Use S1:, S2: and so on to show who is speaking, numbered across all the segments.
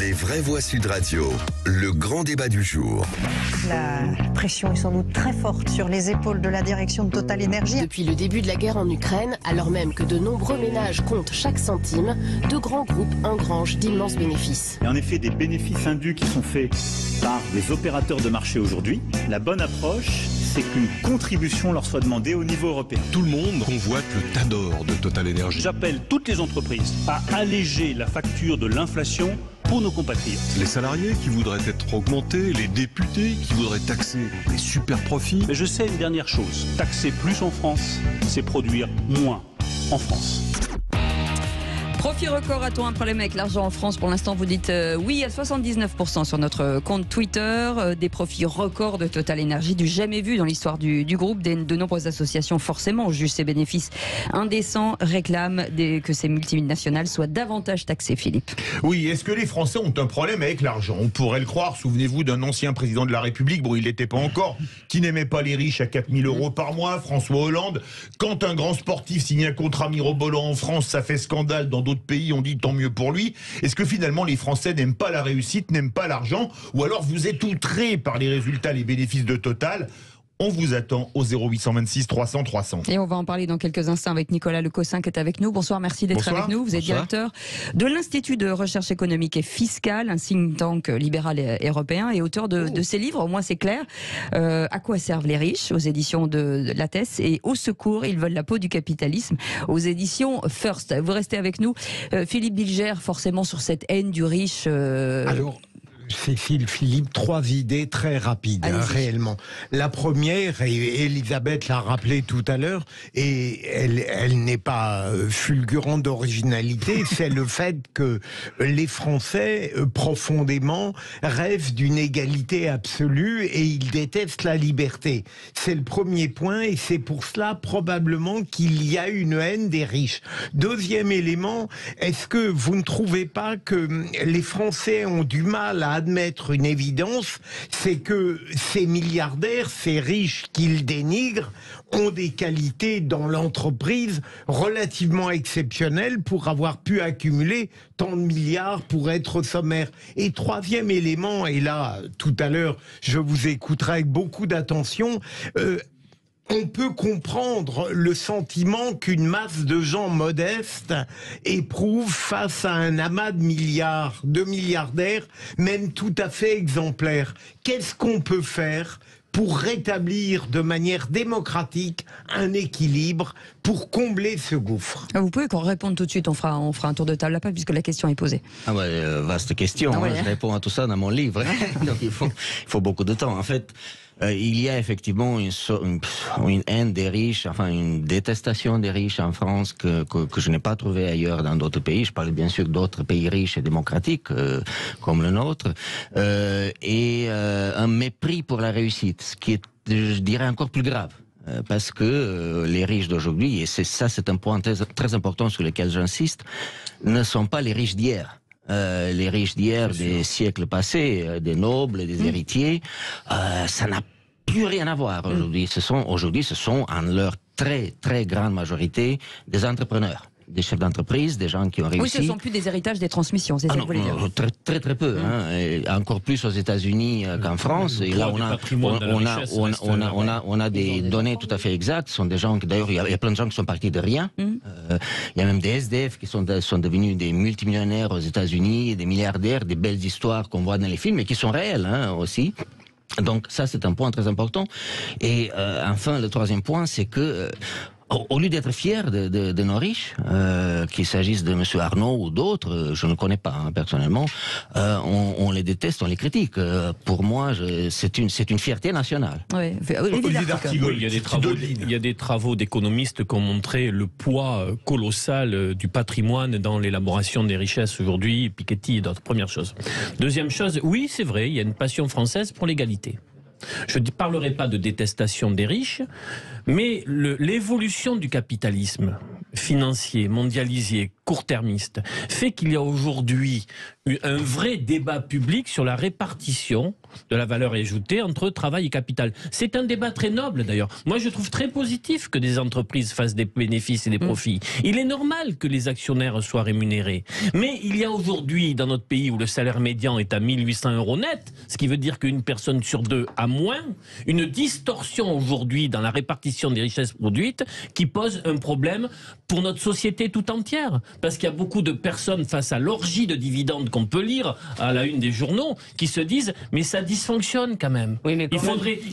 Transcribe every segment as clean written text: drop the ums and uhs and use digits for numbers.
S1: Les vraies voix Sud Radio, le grand débat du jour.
S2: La pression est sans doute très forte sur les épaules de la direction de Total Énergie.
S3: Depuis le début de la guerre en Ukraine, alors même que de nombreux ménages comptent chaque centime, de grands groupes engrangent d'immenses bénéfices.
S4: Il y a en effet des bénéfices indus qui sont faits par les opérateurs de marché aujourd'hui. La bonne approche, c'est qu'une contribution leur soit demandée au niveau européen.
S5: Tout le monde convoite le Tador de Total Énergie.
S4: J'appelle toutes les entreprises à alléger la facture de l'inflation pour nos compatriotes.
S5: Les salariés qui voudraient être augmentés, les députés qui voudraient taxer les super profits.
S4: Mais je sais une dernière chose, taxer plus en France, c'est produire moins en France.
S6: Profit record, a-t-on un problème avec l'argent en France? Pour l'instant, vous dites oui à 79% sur notre compte Twitter. Des profits records de Total Énergie, du jamais vu dans l'histoire du groupe. De nombreuses associations, forcément, jugent ces bénéfices indécents, réclament que ces multinationales soient davantage taxées, Philippe.
S7: Oui, est-ce que les Français ont un problème avec l'argent? On pourrait le croire, souvenez-vous d'un ancien président de la République, bon il l'était pas encore, qui n'aimait pas les riches à 4000 € par mois, François Hollande. Quand un grand sportif signe un contrat mirobolant en France, ça fait scandale. Dans d'autres pays, on dit tant mieux pour lui. Est-ce que finalement les Français n'aiment pas la réussite, n'aiment pas l'argent? Ou alors vous êtes outrés par les résultats, les bénéfices de Total? On vous attend au 0826 300 300.
S6: Et on va en parler dans quelques instants avec Nicolas Lecossin qui est avec nous. Bonsoir, merci d'être avec nous. Vous êtes directeur de l'Institut de recherche économique et fiscale, un think tank libéral et européen, et auteur de ces livres, au moins c'est clair. À quoi servent les riches, aux éditions de Lattès, et Au secours, ils veulent la peau du capitalisme, aux éditions First. Vous restez avec nous. Philippe Bilger, forcément sur cette haine du riche.
S8: Alors, Cécile, Philippe, 3 idées très rapides, réellement. La première, et Elisabeth l'a rappelé tout à l'heure, et elle n'est pas fulgurante d'originalité, c'est le fait que les Français, profondément, rêvent d'une égalité absolue et ils détestent la liberté. C'est le premier point, et c'est pour cela, probablement, qu'il y a une haine des riches. Deuxième élément, est-ce que vous ne trouvez pas que les Français ont du mal à admettre une évidence, c'est que ces milliardaires, ces riches qu'ils dénigrent, ont des qualités dans l'entreprise relativement exceptionnelles pour avoir pu accumuler tant de milliards pour être sommaire. Et troisième élément, et là, tout à l'heure, je vous écouterai avec beaucoup d'attention, on peut comprendre le sentiment qu'une masse de gens modestes éprouve face à un amas de milliardaires, même tout à fait exemplaires. Qu'est-ce qu'on peut faire pour rétablir de manière démocratique un équilibre pour combler ce gouffre?
S6: Vous pouvez qu'on réponde tout de suite, on fera un tour de table après puisque la question est posée.
S9: Ah ouais, vaste question, je réponds à tout ça dans mon livre, donc il faut beaucoup de temps. En fait, il y a effectivement une haine des riches, enfin une détestation des riches en France que je n'ai pas trouvé ailleurs dans d'autres pays. Je parle bien sûr d'autres pays riches et démocratiques comme le nôtre, et un mépris pour la réussite, ce qui est, je dirais, encore plus grave. Parce que les riches d'aujourd'hui, et c'est un point très important sur lequel j'insiste, ne sont pas les riches d'hier. Les riches d'hier des siècles passés, des nobles, des héritiers, ça n'a plus rien à voir aujourd'hui. Aujourd'hui, ce sont en leur très très grande majorité des entrepreneurs, des chefs d'entreprise, des gens qui ont réussi.
S6: Oui, ce ne sont plus des héritages, des transmissions, c'est ça que vous voulez dire.
S9: Très très peu, et encore plus aux États-Unis qu'en France. Et là, on a des données tout à fait exactes. Ce sont des gens d'ailleurs, il y a plein de gens qui sont partis de rien. Il y a même des SDF qui sont devenus des multimillionnaires aux États-Unis, des milliardaires, des belles histoires qu'on voit dans les films, mais qui sont réelles aussi. Donc ça, c'est un point très important. Et enfin, le troisième point, c'est que au lieu d'être fiers de nos riches, qu'il s'agisse de M. Arnaud ou d'autres, je ne connais pas personnellement, on les déteste, on les critique. Pour moi, c'est une fierté nationale.
S6: Oui.
S10: Il y a des travaux d'économistes qui ont montré le poids colossal du patrimoine dans l'élaboration des richesses aujourd'hui, Piketty et d'autres. Première chose. Deuxième chose, oui, c'est vrai, il y a une passion française pour l'égalité. Je ne parlerai pas de détestation des riches, Mais l'évolution du capitalisme financier, mondialisé, court-termiste, fait qu'il y a aujourd'hui un vrai débat public sur la répartition de la valeur ajoutée entre travail et capital. C'est un débat très noble d'ailleurs. Moi je trouve très positif que des entreprises fassent des bénéfices et des profits. Il est normal que les actionnaires soient rémunérés. Mais il y a aujourd'hui dans notre pays où le salaire médian est à 1800 € net, ce qui veut dire qu'une personne sur deux a moins, une distorsion aujourd'hui dans la répartition des richesses produites qui pose un problème pour notre société tout entière. Parce qu'il y a beaucoup de personnes face à l'orgie de dividendes qu'on peut lire à la une des journaux qui se disent mais ça dysfonctionne quand même. Oui, mais il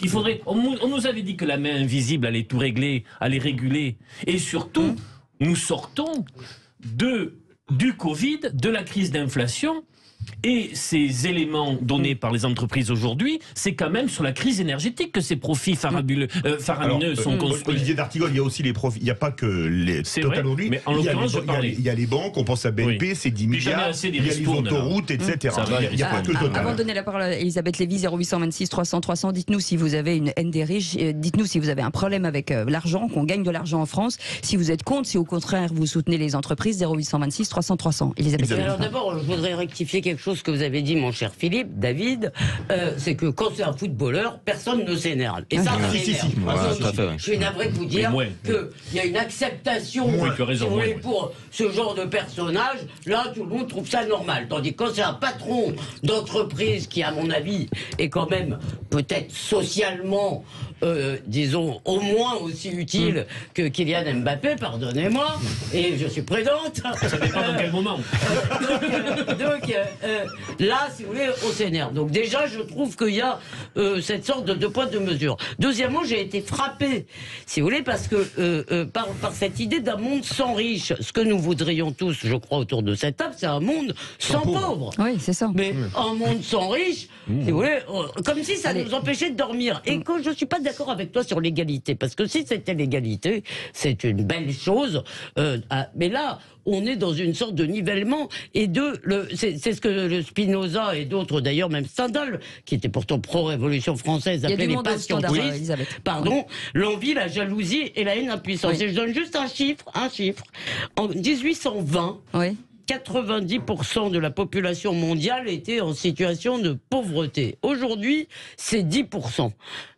S10: faudrait on nous avait dit que la main invisible allait tout régler, allait réguler. Et surtout, nous sortons du Covid, de la crise d'inflation. Et ces éléments donnés par les entreprises aujourd'hui, c'est quand même sur la crise énergétique que ces profits faramineux sont construits.
S7: Olivier d'Artigol, il y a aussi les profits. Il n'y a pas que les Total aujourd'hui.
S10: Mais en l'occurrence,
S7: il y a les banques, on pense à BNP, c'est 10 milliards. Il y a les autoroutes, etc. Il n'y a pas que Total.
S6: Avant de donner la parole à Elisabeth Lévy, 0826 300 300, dites-nous si vous avez une haine des riches, dites-nous si vous avez un problème avec l'argent, qu'on gagne de l'argent en France, si vous êtes contre, si au contraire vous soutenez les entreprises, 0826 300 300. Elisabeth Lévy.
S11: Alors d'abord, je voudrais rectifier quelque chose que vous avez dit, mon cher Philippe, David, c'est que quand c'est un footballeur, personne ne s'énerve. Et ça, je suis navré de vous dire qu'il y a une acceptation pour ce genre de personnage. Là, tout le monde trouve ça normal. Tandis que quand c'est un patron d'entreprise qui, à mon avis, est quand même peut-être socialement, disons, au moins aussi utile que Kylian Mbappé, pardonnez-moi, et je suis prudente.
S10: Ça dépend dans quel moment.
S11: Donc là, si vous voulez, on s'énerve. Donc déjà, je trouve qu'il y a cette sorte de poids de mesure. Deuxièmement, j'ai été frappé, si vous voulez, parce que par cette idée d'un monde sans riches. Ce que nous voudrions tous, je crois, autour de cette table, c'est un monde sans pauvres.
S6: Oui, c'est ça.
S11: Mais un monde sans riches, si vous voulez, comme si ça nous empêchait de dormir. Et quand je suis pas d'accord avec toi sur l'égalité, parce que si c'était l'égalité, c'est une belle chose. Mais là, on est dans une sorte de nivellement et c'est ce que le Spinoza et d'autres d'ailleurs, même Stendhal, qui était pourtant pro-révolution française, appelait les passions tristes. Pardon, l'envie, la jalousie et la haine impuissante. Et je donne juste un chiffre. En 1820, 90% de la population mondiale était en situation de pauvreté. Aujourd'hui, c'est 10%.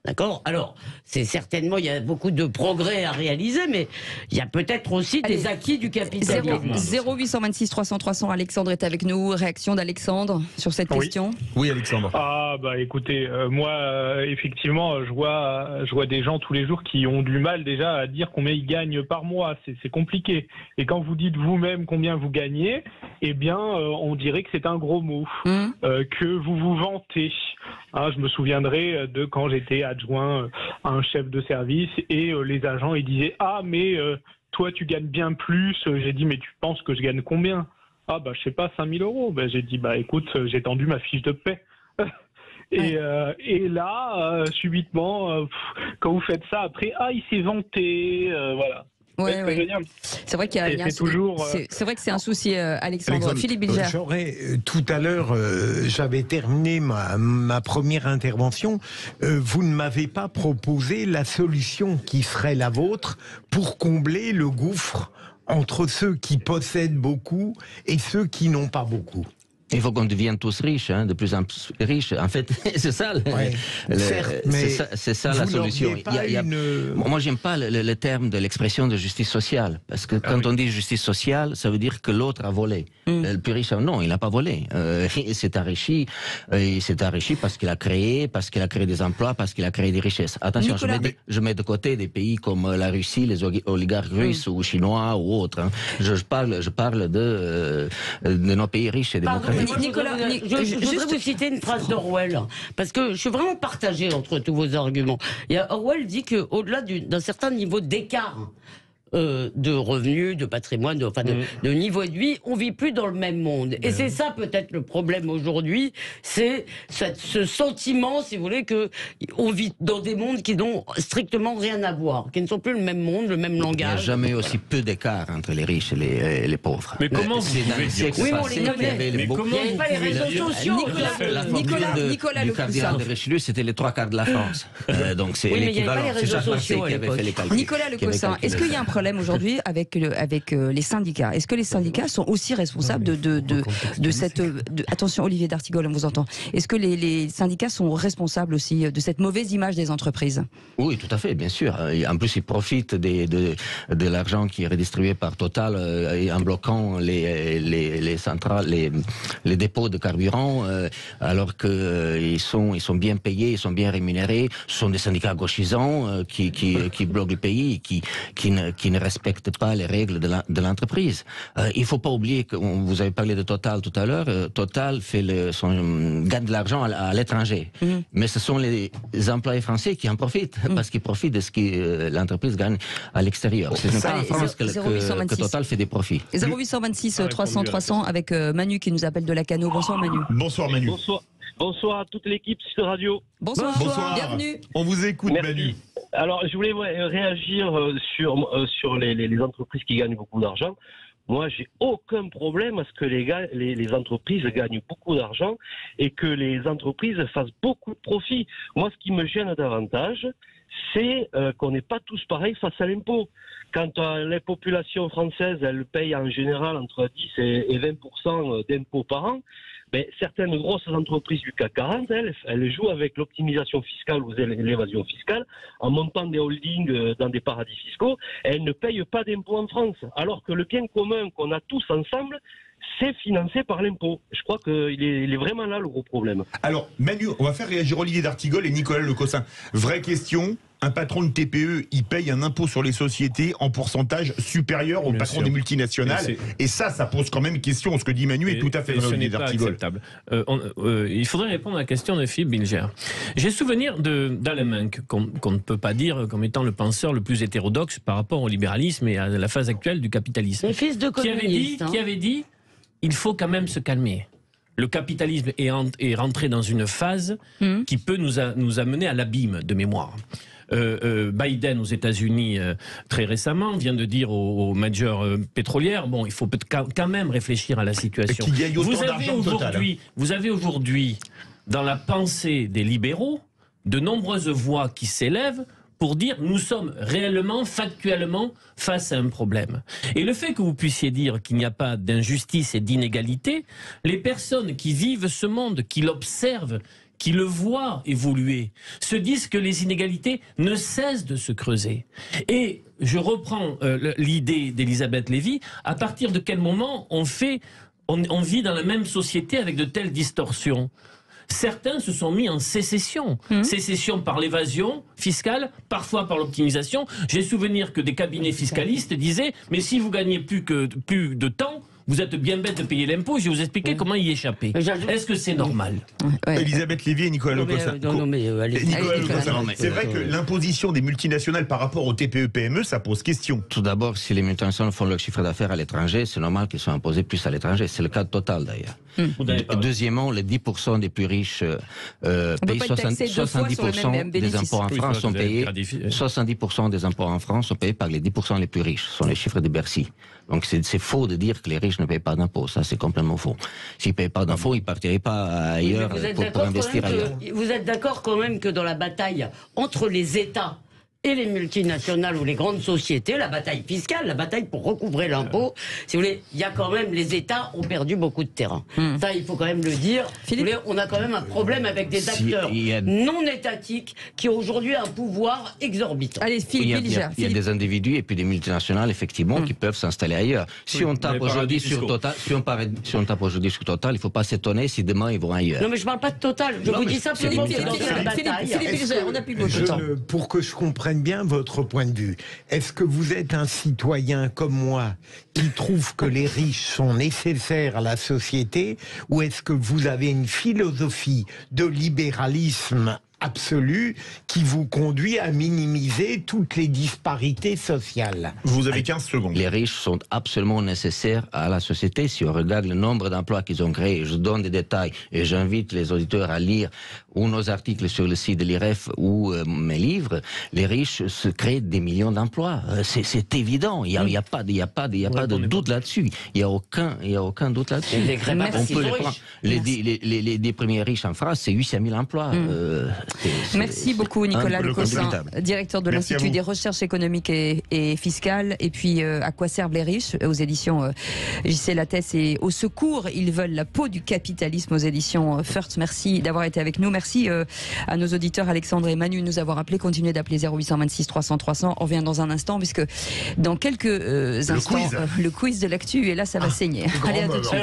S11: D'accord ? Alors, c'est certainement, il y a beaucoup de progrès à réaliser, mais il y a peut-être aussi des acquis du capitalisme.
S6: 0826 300 300, Alexandre est avec nous. Réaction d'Alexandre sur cette question ?
S7: Oui, Alexandre.
S12: Ah, bah écoutez, moi, effectivement, je vois des gens tous les jours qui ont du mal déjà à dire combien ils gagnent par mois. C'est compliqué. Et quand vous dites vous-même combien vous gagnez, eh bien, on dirait que c'est un gros mot, que vous vous vantez. Je me souviendrai de quand j'étais adjoint à un chef de service et les agents ils disaient mais toi tu gagnes bien plus. J'ai dit mais tu penses que je gagne combien? Je sais pas, 5000 €. J'ai dit écoute, j'ai tendu ma fiche de paie. Et là subitement quand vous faites ça après il s'est vanté, voilà.
S6: C'est vrai qu'il y a c'est vrai que c'est un souci, Alexandre. Philippe Bilger.
S8: Tout à l'heure, j'avais terminé ma première intervention. Vous ne m'avez pas proposé la solution qui serait la vôtre pour combler le gouffre entre ceux qui possèdent beaucoup et ceux qui n'ont pas beaucoup.
S9: Il faut qu'on devienne tous riches, de plus en plus riches. En fait, c'est ça, c'est ça la solution. Moi, j'aime pas le terme de l'expression de justice sociale, parce que quand on dit justice sociale, ça veut dire que l'autre a volé. Le plus riche, non, il n'a pas volé. Il s'est enrichi parce qu'il a créé des emplois, parce qu'il a créé des richesses. Attention, je mets de côté des pays comme la Russie, les oligarques russes ou chinois ou autres. Je parle de nos pays riches et démocratiques.
S11: Nicolas, je voudrais vous citer une phrase d'Orwell, parce que je suis vraiment partagé entre tous vos arguments. Orwell dit qu'au-delà d'un certain niveau d'écart de revenus, de patrimoine, de niveau de vie. On vit plus dans le même monde. Et c'est ça peut-être le problème aujourd'hui, c'est ce sentiment, si vous voulez, que on vit dans des mondes qui n'ont strictement rien à voir, qui ne sont plus le même monde, le même langage.
S9: Il n'y a jamais aussi peu d'écart entre les riches et les pauvres.
S10: Mais comment vous pouvez dire
S11: oui, on les connaît. Mais comment il n'y avait pas les réseaux sociaux.
S6: Nicolas
S9: du cardinal de Richelieu, c'était les 3 quarts de la France. Donc c'est l'équivalent. C'est Jacques Marseille qui avait fait les calculs.
S6: Nicolas Le Cossin, est-ce qu'il y a un problème aujourd'hui avec les syndicats? Est-ce que les syndicats sont aussi responsables de cette... attention, Olivier d'Artigol, on vous entend. Est-ce que les syndicats sont responsables aussi de cette mauvaise image des entreprises?
S9: Oui, tout à fait, bien sûr. En plus, ils profitent de l'argent qui est redistribué par Total en bloquant les centrales, les dépôts de carburant, alors qu'ils sont bien payés, ils sont bien rémunérés. Ce sont des syndicats gauchisants qui bloquent le pays, qui ne respectent pas les règles de l'entreprise. Il ne faut pas oublier que vous avez parlé de Total tout à l'heure. Total gagne de l'argent à l'étranger, mais ce sont les employés français qui en profitent parce qu'ils profitent de ce que l'entreprise gagne à l'extérieur. C'est pas en France que Total fait des profits.
S6: 0826 300 300 avec Manu qui nous appelle de la Cano. Bonsoir Manu.
S7: Bonsoir Manu.
S13: Bonsoir à toute l'équipe Sud Radio.
S6: Bonsoir. Bienvenue.
S7: On vous écoute. Merci. Manu.
S13: Alors je voulais réagir sur les entreprises qui gagnent beaucoup d'argent. Moi, j'ai aucun problème à ce que les entreprises gagnent beaucoup d'argent et que les entreprises fassent beaucoup de profits. Moi, ce qui me gêne davantage, c'est qu'on n'est pas tous pareils face à l'impôt. Quand les populations françaises, elles payent en général entre 10 et 20% d'impôts par an, ben, certaines grosses entreprises du CAC 40, elles jouent avec l'optimisation fiscale ou l'évasion fiscale en montant des holdings dans des paradis fiscaux. Elles ne payent pas d'impôts en France, alors que le bien commun qu'on a tous ensemble, c'est financé par l'impôt. Je crois qu'il est vraiment là le gros problème.
S7: Alors, Manu, on va faire réagir Olivier d'Artigol et Nicolas Le Cossin. Vraie question, un patron de TPE, il paye un impôt sur les sociétés en pourcentage supérieur au patron des multinationales. Et ça pose quand même question. Ce que dit Manu est tout à fait vrai, Olivier d'Artigol.
S10: Il faudrait répondre à la question de Philippe Bilger. J'ai souvenir d'Alain Menck, qu'on ne peut pas dire comme étant le penseur le plus hétérodoxe par rapport au libéralisme et à la phase actuelle du capitalisme.
S11: Le fils de communiste.
S10: Qui avait dit il faut quand même se calmer. Le capitalisme est rentré dans une phase qui peut nous amener à l'abîme de mémoire. Biden aux États-Unis très récemment vient de dire aux majors pétrolières bon, il faut quand même réfléchir à la situation. Vous avez aujourd'hui dans la pensée des libéraux de nombreuses voix qui s'élèvent pour dire nous sommes réellement, factuellement face à un problème. Et le fait que vous puissiez dire qu'il n'y a pas d'injustice et d'inégalité, les personnes qui vivent ce monde, qui l'observent, qui le voient évoluer, se disent que les inégalités ne cessent de se creuser. Et je reprends l'idée d'Elisabeth Lévy, à partir de quel moment on vit dans la même société avec de telles distorsions ? Certains se sont mis en sécession. Sécession par l'évasion fiscale, parfois par l'optimisation. J'ai souvenir que des cabinets fiscalistes disaient « mais si vous gagnez plus de temps, vous êtes bien bête de payer l'impôt, je vais vous expliquer comment y échapper. » Est-ce que c'est normal?
S7: Elisabeth Lévy et Nicolas Le Cossin. C'est vrai que l'imposition des multinationales par rapport au TPE-PME, ça pose question.
S9: Tout d'abord, si les multinationales font leur chiffre d'affaires à l'étranger, c'est normal qu'ils soient imposés plus à l'étranger. C'est le cas de Total d'ailleurs. Deuxièmement, les 10% des plus riches payent 70% des impôts en France sont payés. 70% des impôts en France sont payés par les 10% les plus riches. Ce sont les chiffres de Bercy. Donc c'est faux de dire que les riches ne payent pas d'impôts. Ça, c'est complètement faux. S'ils ne payent pas d'impôts, ils ne partiraient pas ailleurs pour investir ailleurs.
S11: Vous êtes d'accord quand même que dans la bataille entre les États et les multinationales ou les grandes sociétés, la bataille fiscale, la bataille pour recouvrer l'impôt, si vous voulez, il y a quand même, les États ont perdu beaucoup de terrain. Ça, il faut quand même le dire. Vous voulez, on a quand même un problème avec des acteurs non étatiques qui ont aujourd'hui un pouvoir exorbitant.
S6: Allez, Philippe,
S9: il y a des individus et puis des multinationales, effectivement, qui peuvent s'installer ailleurs. Si on tape aujourd'hui sur Total, si on tape aujourd'hui sur Total, il ne faut pas s'étonner si demain ils vont ailleurs.
S11: Non, mais je ne parle pas de Total. Je vous dis simplement que dans cette bataille...
S6: Philippe Bilger, on n'a plus beaucoup de temps.
S8: Pour que je comprenne bien votre point de vue. Est-ce que vous êtes un citoyen comme moi qui trouve que les riches sont nécessaires à la société, ou est-ce que vous avez une philosophie de libéralisme absolu qui vous conduit à minimiser toutes les disparités sociales.
S7: Vous avez 15 secondes.
S9: Les riches sont absolument nécessaires à la société. Si on regarde le nombre d'emplois qu'ils ont créés, je donne des détails et j'invite les auditeurs à lire ou nos articles sur le site de l'IREF ou mes livres, les riches se créent des millions d'emplois. C'est évident. Il n'y a pas de doute là-dessus. Il n'y a aucun doute là-dessus. On peut les prendre. Les premiers riches en France, c'est 800 000 emplois.
S6: Merci beaucoup Nicolas Le Cossin, directeur de l'Institut des recherches économiques et fiscales. Et puis à quoi servent les riches aux éditions JC Lattès et Au Secours, ils veulent la peau du capitalisme aux éditions Furth. Merci d'avoir été avec nous. Merci à nos auditeurs Alexandre et Manu de nous avoir appelés. Continuez d'appeler 0826 300 300. On revient dans un instant puisque dans quelques instants le quiz de l'actu et là ça va saigner. Allez, à tout de suite.